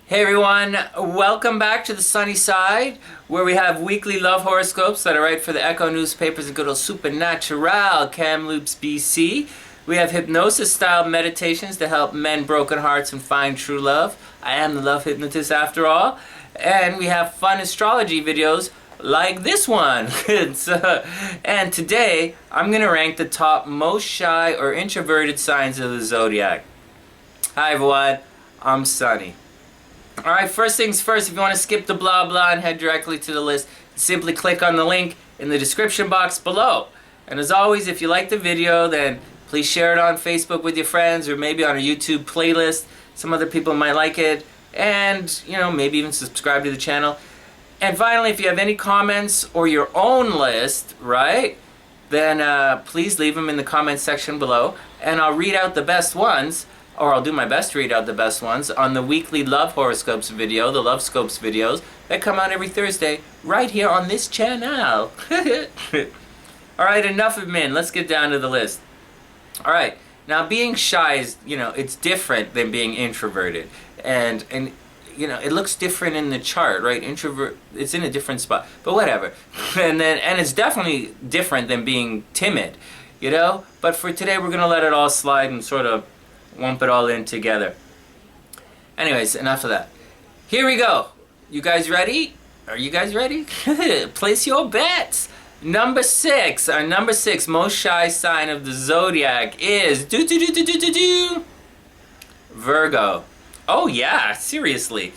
Hey everyone, welcome back to the sunny side, where we have weekly love horoscopes that I write for the Echo newspapers and good old Supernatural, Kamloops, BC. We have hypnosis-style meditations to help mend broken hearts and find true love. I am the love hypnotist after all. And we have fun astrology videos like this one. And today, I'm going to rank the top most shy or introverted signs of the zodiac. Hi everyone, I'm Sunny. Alright, first things first, if you want to skip the blah blah and head directly to the list, simply click on the link in the description box below. And as always, if you like the video, then please share it on Facebook with your friends or maybe on a YouTube playlist. Some other people might like it. And, maybe even subscribe to the channel. And finally, if you have any comments or your own list, right, then please leave them in the comments section below. And I'll read out the best ones, or I'll do my best to read out the best ones on the weekly Love Horoscopes video, the Love Scopes videos, that come out every Thursday, right here on this channel. Alright, enough of men, let's get down to the list. Alright, now being shy is, it's different than being introverted. And it looks different in the chart, right? Introvert, it's in a different spot, but whatever. And it's definitely different than being timid, But for today, we're going to let it all slide and sort of lump it all in together. Anyways, enough of that. Here we go. You guys ready? Are you guys ready? Place your bets. Number 6. Our number 6 most shy sign of the zodiac is Virgo. Oh yeah, seriously.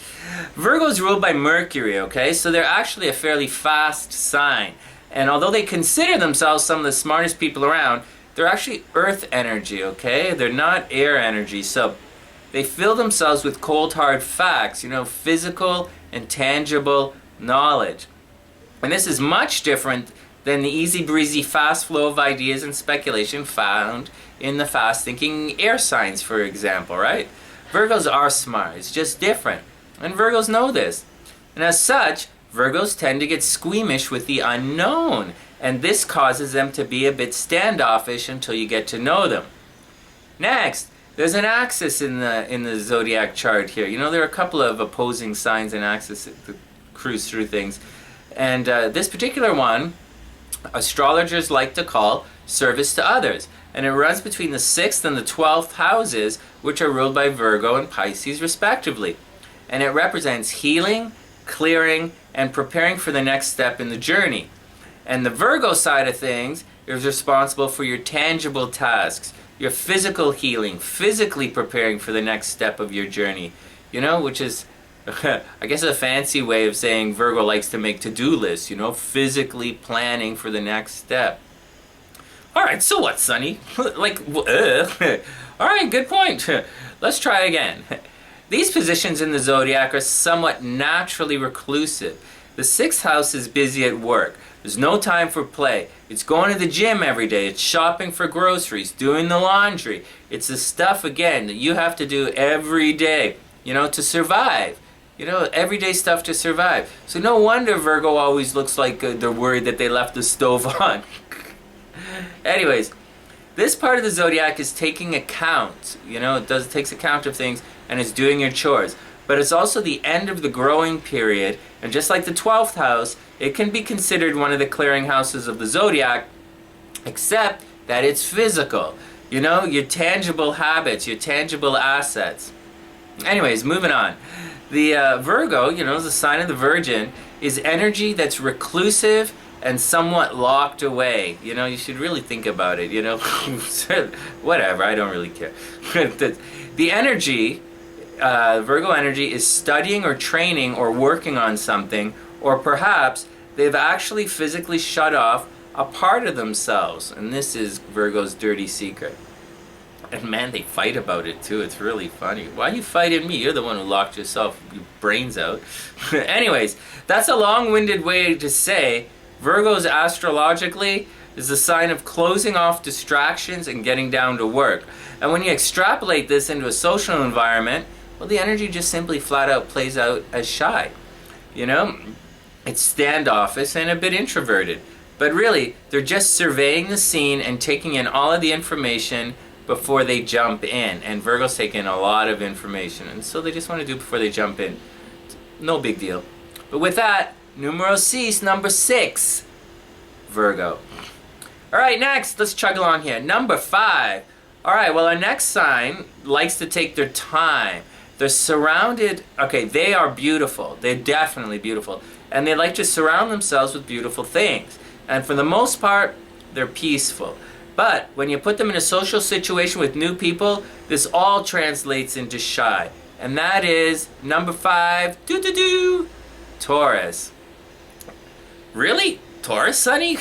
Virgo's ruled by Mercury, okay? So they're actually a fairly fast sign. And although they consider themselves some of the smartest people around, they're actually earth energy, okay? They're not air energy. So they fill themselves with cold, hard facts, physical and tangible knowledge. And this is much different than the easy breezy, fast flow of ideas and speculation found in the fast-thinking air signs, for example, right? Virgos are smart. It's just different. And Virgos know this. And as such, Virgos tend to get squeamish with the unknown. And this causes them to be a bit standoffish until you get to know them. Next, there's an axis in the zodiac chart here. There are a couple of opposing signs and axes that cruise through things. And this particular one, astrologers like to call service to others. And it runs between the 6th and the 12th houses, which are ruled by Virgo and Pisces respectively. And it represents healing, clearing, and preparing for the next step in the journey. And the Virgo side of things is responsible for your tangible tasks, your physical healing, physically preparing for the next step of your journey. Which is, I guess, a fancy way of saying Virgo likes to make to-do lists, physically planning for the next step. Alright, so what, Sonny? Alright, good point. Let's try again. These positions in the zodiac are somewhat naturally reclusive. The 6th house is busy at work. There's no time for play. It's going to the gym every day. It's shopping for groceries, doing the laundry. It's the stuff, again, that you have to do every day, to survive. Everyday stuff to survive. So no wonder Virgo always looks like they're worried that they left the stove on. Anyways, this part of the zodiac is taking account. It takes account of things and it's doing your chores. But it's also the end of the growing period, and just like the 12th house, it can be considered one of the clearing houses of the zodiac, except that it's physical. Your tangible habits, your tangible assets. Anyways, moving on. The Virgo, the sign of the Virgin, is energy that's reclusive and somewhat locked away. You should really think about it, Whatever, I don't really care. The energy, Virgo energy, is studying or training or working on something, or perhaps they've actually physically shut off a part of themselves. And this is Virgo's dirty secret. And man, they fight about it too. It's really funny. Why are you fighting me? You're the one who locked your brains out. Anyways, that's a long-winded way to say Virgos astrologically is the sign of closing off distractions and getting down to work. And when you extrapolate this into a social environment, well, the energy just simply flat out plays out as shy. It's standoffish and a bit introverted. But really, they're just surveying the scene and taking in all of the information before they jump in. And Virgos take in a lot of information, and so they just want to do it before they jump in. No big deal. But with that, numero 6, number 6, Virgo. Alright, next, let's chug along here. Number 5. Alright, well, our next sign likes to take their time. They're surrounded, okay, they are beautiful. They're definitely beautiful. And they like to surround themselves with beautiful things. And for the most part, they're peaceful. But when you put them in a social situation with new people, this all translates into shy. And that is number 5, Taurus. Really? Taurus, Sonny?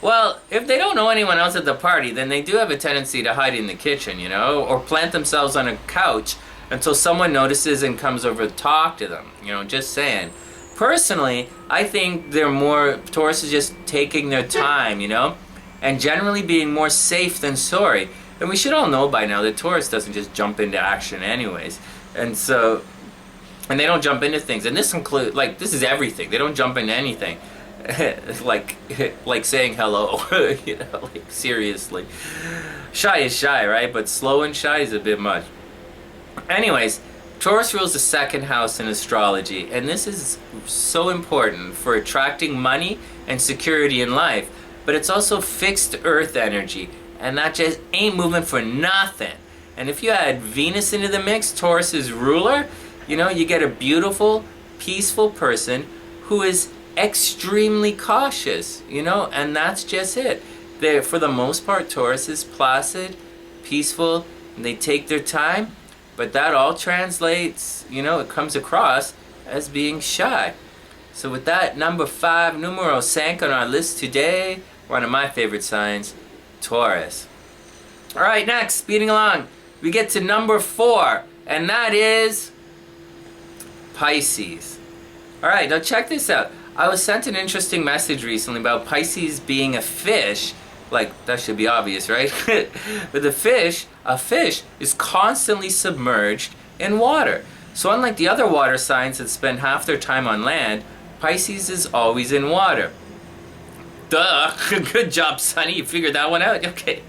Well, if they don't know anyone else at the party, then they do have a tendency to hide in the kitchen, you know, or plant themselves on a couch until someone notices and comes over to talk to them, you know, just saying. Personally, I think Taurus is just taking their time, you know, and generally being more safe than sorry. And we should all know by now that Taurus doesn't just jump into action anyways. And they don't jump into things. And this is everything. They don't jump into anything. like saying hello, you know, like seriously. Shy is shy, right? But slow and shy is a bit much. Anyways, Taurus rules the second house in astrology, and this is so important for attracting money and security in life. But it's also fixed earth energy, and that just ain't moving for nothing. And if you add Venus into the mix, Taurus's ruler, you know, you get a beautiful, peaceful person who is extremely cautious, you know, and that's just it. For the most part, Taurus is placid, peaceful, and they take their time, but that all translates, you know, it comes across as being shy. So with that, number 5, numero 5 on our list today, one of my favorite signs, Taurus. Alright, next, speeding along, we get to number 4, and that is Pisces. Alright, now check this out. I was sent an interesting message recently about Pisces being a fish. Like, that should be obvious, right? But a fish is constantly submerged in water. So unlike the other water signs that spend half their time on land, Pisces is always in water. Duh! Good job, Sonny. You figured that one out? Okay.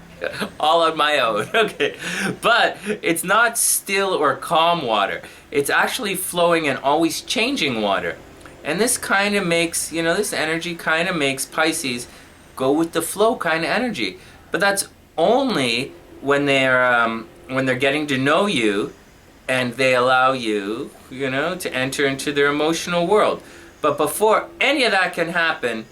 All on my own. Okay. But it's not still or calm water. It's actually flowing and always changing water. And this kind of makes, you know, this energy kind of makes Pisces go with the flow kind of energy. But that's only when they're getting to know you and they allow you, you know, to enter into their emotional world. But before any of that can happen,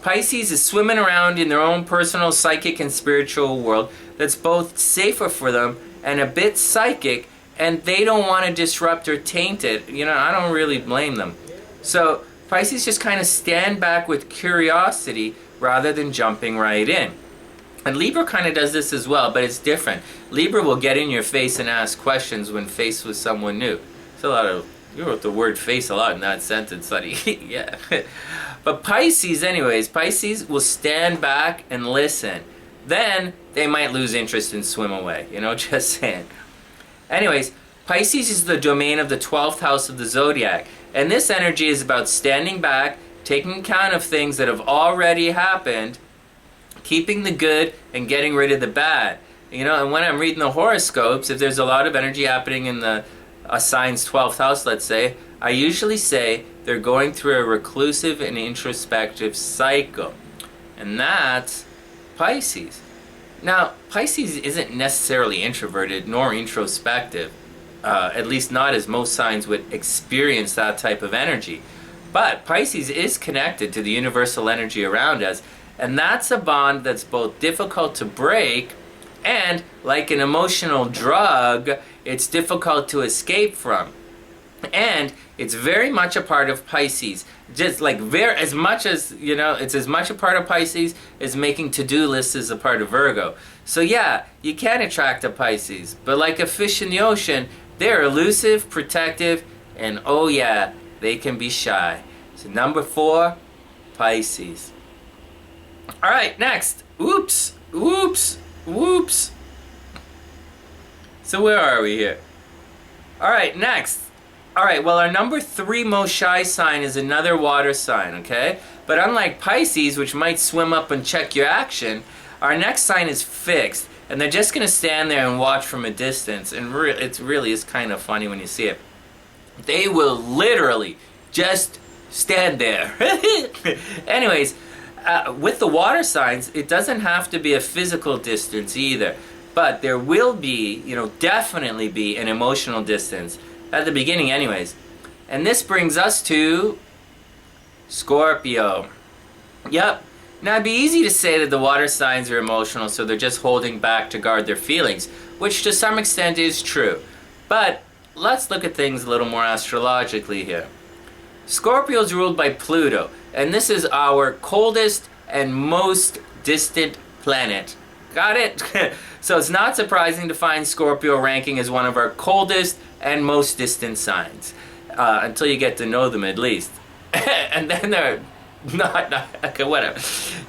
Pisces is swimming around in their own personal psychic and spiritual world that's both safer for them and a bit psychic, and they don't want to disrupt or taint it. You know, I don't really blame them. So Pisces just kind of stand back with curiosity rather than jumping right in. And Libra kind of does this as well, but it's different. Libra will get in your face and ask questions when faced with someone new. It's a lot of, you wrote the word face a lot in that sentence, Sonny. Yeah. But Pisces, anyways, Pisces will stand back and listen. Then they might lose interest and swim away, you know, just saying. Anyways, Pisces is the domain of the 12th house of the Zodiac. And this energy is about standing back, taking account of things that have already happened, keeping the good and getting rid of the bad. You know, and when I'm reading the horoscopes, if there's a lot of energy happening in a sign's 12th house, let's say, I usually say they're going through a reclusive and introspective cycle. And that's Pisces. Now, Pisces isn't necessarily introverted nor introspective. At least not as most signs would experience that type of energy. But Pisces is connected to the universal energy around us, and that's a bond that's both difficult to break and, like an emotional drug, it's difficult to escape from. And it's very much a part of Pisces. Just like as much as, you know, it's as much a part of Pisces as making to-do lists is a part of Virgo. So yeah, you can attract a Pisces, but like a fish in the ocean, they're elusive, protective, and oh yeah, they can be shy. So number 4, Pisces. Alright, next. Oops. So where are we here? Alright, next. Alright, well, our number 3 most shy sign is another water sign, okay? But unlike Pisces, which might swim up and check your action, our next sign is fixed. and they're just going to stand there and watch from a distance, and it's really is kind of funny when you see it. They will literally just stand there. Anyways, with the water signs, it doesn't have to be a physical distance either, but there will be, definitely be an emotional distance at the beginning anyways. And this brings us to Scorpio. Yep. Now, it'd be easy to say that the water signs are emotional, so they're just holding back to guard their feelings, which to some extent is true. But let's look at things a little more astrologically here. Scorpio is ruled by Pluto, and this is our coldest and most distant planet. Got it? So it's not surprising to find Scorpio ranking as one of our coldest and most distant signs, until you get to know them at least. And then they're not, okay, whatever.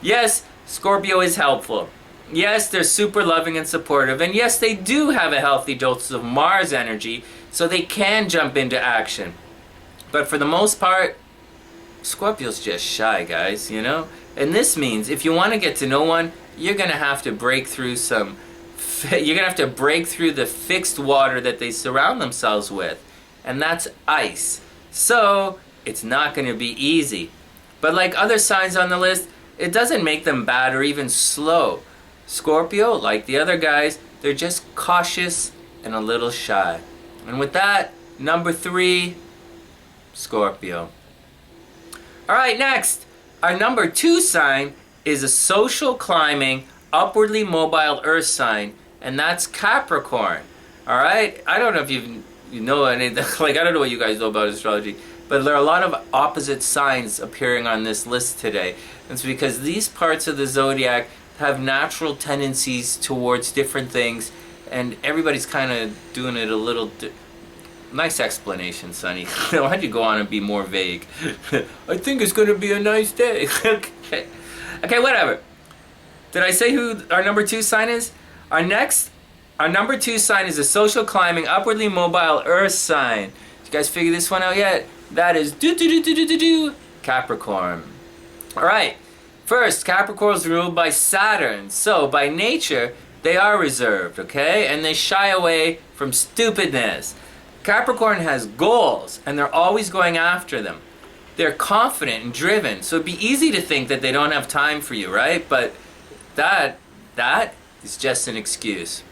Yes, Scorpio is helpful. Yes, they're super loving and supportive. And yes, they do have a healthy dose of Mars energy, so they can jump into action. But for the most part, Scorpio's just shy, guys, And this means if you want to get to know one, you're going to have to break through the fixed water that they surround themselves with. And that's ice. So it's not going to be easy. But like other signs on the list, it doesn't make them bad or even slow. Scorpio, like the other guys, they're just cautious and a little shy. And with that, number 3, Scorpio. Alright, next. Our number 2 sign is a social climbing, upwardly mobile earth sign, and that's Capricorn. Alright? I don't know if you know anything, I don't know what you guys know about astrology, but there are a lot of opposite signs appearing on this list today. It's because these parts of the zodiac have natural tendencies towards different things, and everybody's kind of doing it a little... Nice explanation, Sonny. Why don't you go on and be more vague? I think it's going to be a nice day. Okay, whatever. Did I say who our number 2 sign is? Our number 2 sign is a social climbing, upwardly mobile earth sign. Did you guys figure this one out yet? That is Capricorn. Alright, first, Capricorn is ruled by Saturn. So, by nature, they are reserved, okay? And they shy away from stupidness. Capricorn has goals, and they're always going after them. They're confident and driven, so it'd be easy to think that they don't have time for you, right? But that is just an excuse.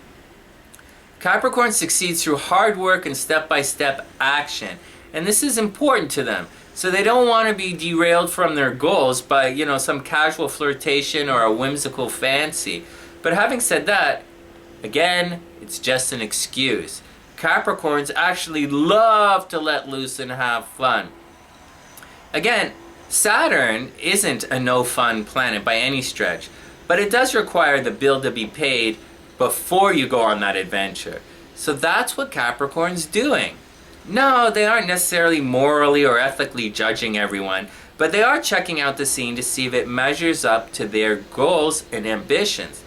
Capricorn succeeds through hard work and step-by-step action. And this is important to them. So they don't want to be derailed from their goals by, some casual flirtation or a whimsical fancy. But having said that, again, it's just an excuse. Capricorns actually love to let loose and have fun. Again, Saturn isn't a no-fun planet by any stretch, but it does require the bill to be paid before you go on that adventure. So that's what Capricorn's doing. No, they aren't necessarily morally or ethically judging everyone, but they are checking out the scene to see if it measures up to their goals and ambitions.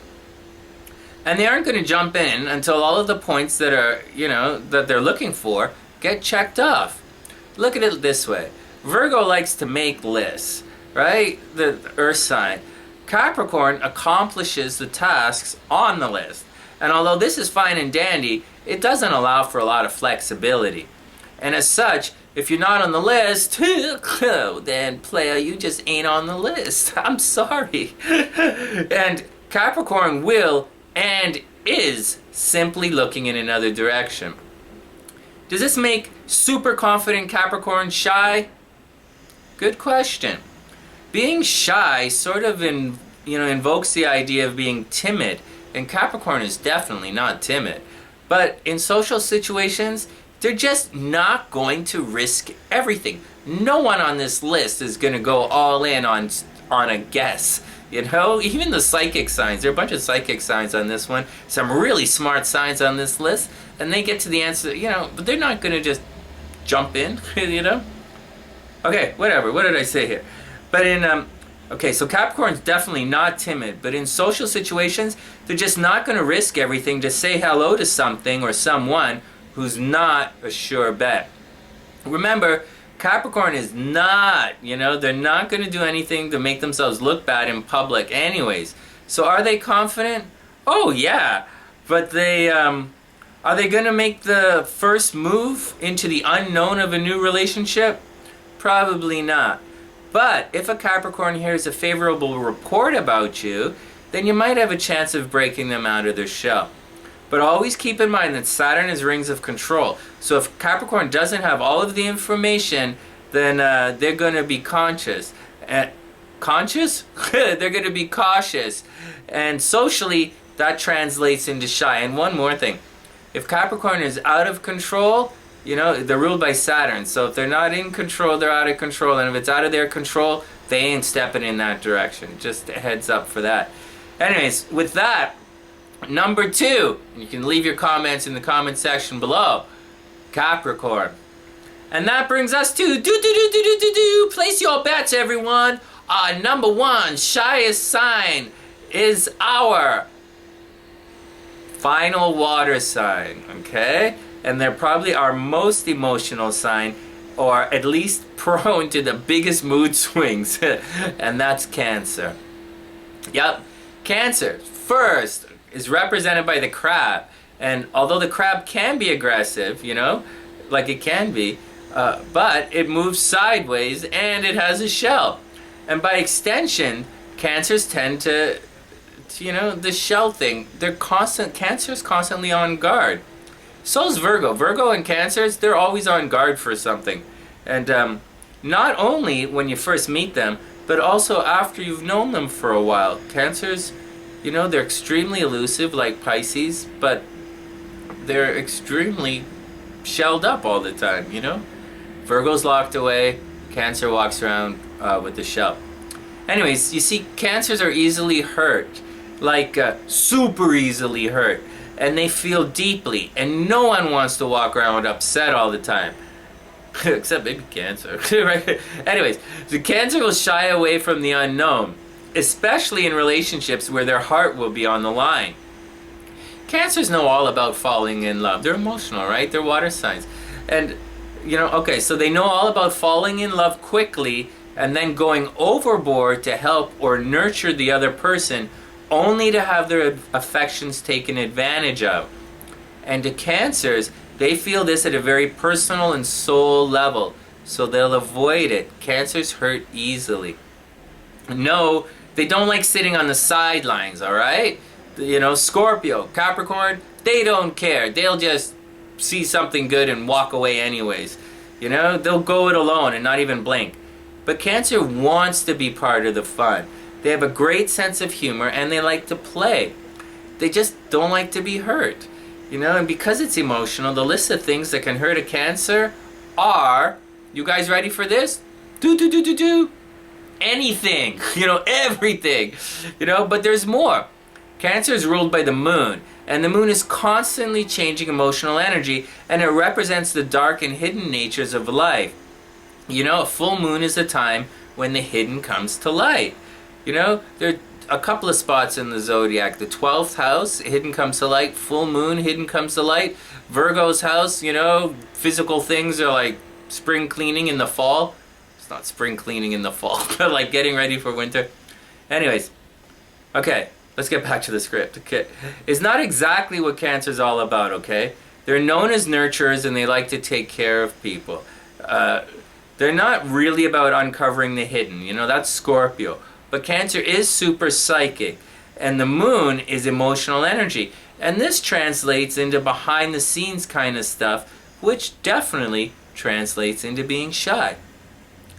And they aren't going to jump in until all of the points that are, that they're looking for get checked off. Look at it this way. Virgo likes to make lists, right? The earth sign. Capricorn accomplishes the tasks on the list. And although this is fine and dandy, it doesn't allow for a lot of flexibility. And as such, if you're not on the list, then player, you just ain't on the list. I'm sorry. And Capricorn will and is simply looking in another direction. Does this make super confident Capricorn shy? Good question. Being shy sort of invokes the idea of being timid, and Capricorn is definitely not timid. But in social situations, they're just not going to risk everything. No one on this list is going to go all in on a guess. Even the psychic signs, there are a bunch of psychic signs on this one, some really smart signs on this list, and they get to the answer, but they're not going to just jump in, Okay, whatever, what did I say here? But so Capricorn's definitely not timid, but in social situations, they're just not going to risk everything to say hello to something or someone who's not a sure bet. Remember, Capricorn is not, they're not going to do anything to make themselves look bad in public anyways. So are they confident? Oh yeah. But are they going to make the first move into the unknown of a new relationship? Probably not. But if a Capricorn hears a favorable report about you, then you might have a chance of breaking them out of their shell. But always keep in mind that Saturn is rings of control. So if Capricorn doesn't have all of the information, then they're going to be conscious. Conscious? They're going to be cautious. And socially, that translates into shy. And one more thing. If Capricorn is out of control, you know, they're ruled by Saturn. So if they're not in control, they're out of control. And if it's out of their control, they ain't stepping in that direction. Just a heads up for that. Anyways, with that, number 2, you can leave your comments in the comment section below. Capricorn. And that brings us to place your bets, everyone. Number 1 shyest sign is our final water sign, okay? And they're probably our most emotional sign, or at least prone to the biggest mood swings, and that's Cancer. Yep, Cancer first is represented by the crab, and although the crab can be aggressive, you know, like it can be, but it moves sideways and it has a shell. And by extension, Cancers tend to, you know, the shell thing, Cancer's constantly on guard. So's Virgo. Virgo and Cancers, they're always on guard for something. And not only when you first meet them, but also after you've known them for a while. Cancers, you know, they're extremely elusive like Pisces, but they're extremely shelled up all the time, you know? Virgo's locked away, Cancer walks around with the shell. Anyways, you see, Cancers are easily hurt, like super easily hurt, and they feel deeply, and no one wants to walk around upset all the time. Except maybe Cancer. Right? Anyways, so Cancer will shy away from the unknown, especially in relationships where their heart will be on the line. Cancers know all about falling in love. They're emotional, right? They're water signs. And, you know, okay, so they know all about falling in love quickly and then going overboard to help or nurture the other person, only to have their affections taken advantage of. And to Cancers, they feel this at a very personal and soul level, so they'll avoid it. Cancers hurt easily. No, they don't like sitting on the sidelines, all right? You know, Scorpio, Capricorn, they don't care. They'll just see something good and walk away anyways. You know, they'll go it alone and not even blink. But Cancer wants to be part of the fun. They have a great sense of humor and they like to play. They just don't like to be hurt. You know, and because it's emotional, the list of things that can hurt a Cancer are, you guys ready for this? Anything. You know, everything. You know, but there's more. Cancer is ruled by the moon, and the moon is constantly changing emotional energy, and it represents the dark and hidden natures of life. You know, a full moon is a time when the hidden comes to light. You know, there are a couple of spots in the zodiac. The 12th house, hidden comes to light. Full moon, hidden comes to light. Virgo's house, you know, physical things are like spring cleaning in the fall. It's not spring cleaning in the fall, but like getting ready for winter. Anyways, okay, let's get back to the script. Okay, it's not exactly what Cancer's all about, okay? They're known as nurturers and they like to take care of people. They're not really about uncovering the hidden, you know, that's Scorpio. But Cancer is super psychic, and the moon is emotional energy. And this translates into behind the scenes kind of stuff, which definitely translates into being shy.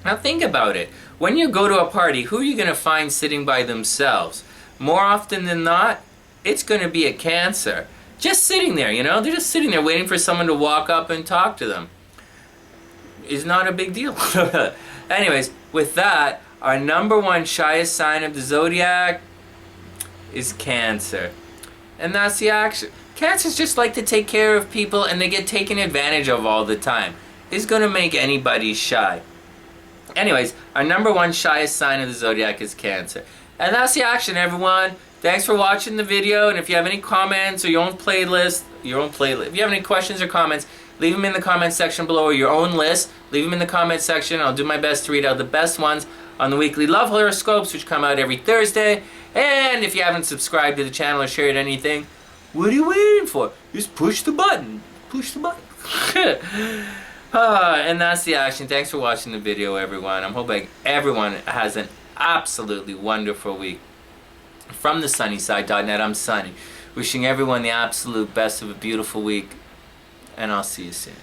Now think about it. When you go to a party, who are you going to find sitting by themselves? More often than not, it's going to be a Cancer. Just sitting there, you know? They're just sitting there waiting for someone to walk up and talk to them. It's not a big deal. Anyways, with that, our number 1 shyest sign of the zodiac is Cancer. And that's the action. Cancers just like to take care of people and they get taken advantage of all the time. It's going to make anybody shy. Anyways, our number 1 shyest sign of the zodiac is Cancer. And that's the action, everyone. Thanks for watching the video, and if you have any comments or your own playlist, if you have any questions or comments, leave them in the comment section below, or your own list. Leave them in the comment section. I'll do my best to read out the best ones on the weekly love horoscopes, which come out every Thursday. And if you haven't subscribed to the channel or shared anything, What are you waiting for? Just push the button. Push the button. And that's the action. Thanks for watching the video, everyone. I'm hoping everyone has an absolutely wonderful week. From the sunnyside.net, I'm Sunny. Wishing everyone the absolute best of a beautiful week. And I'll see you soon.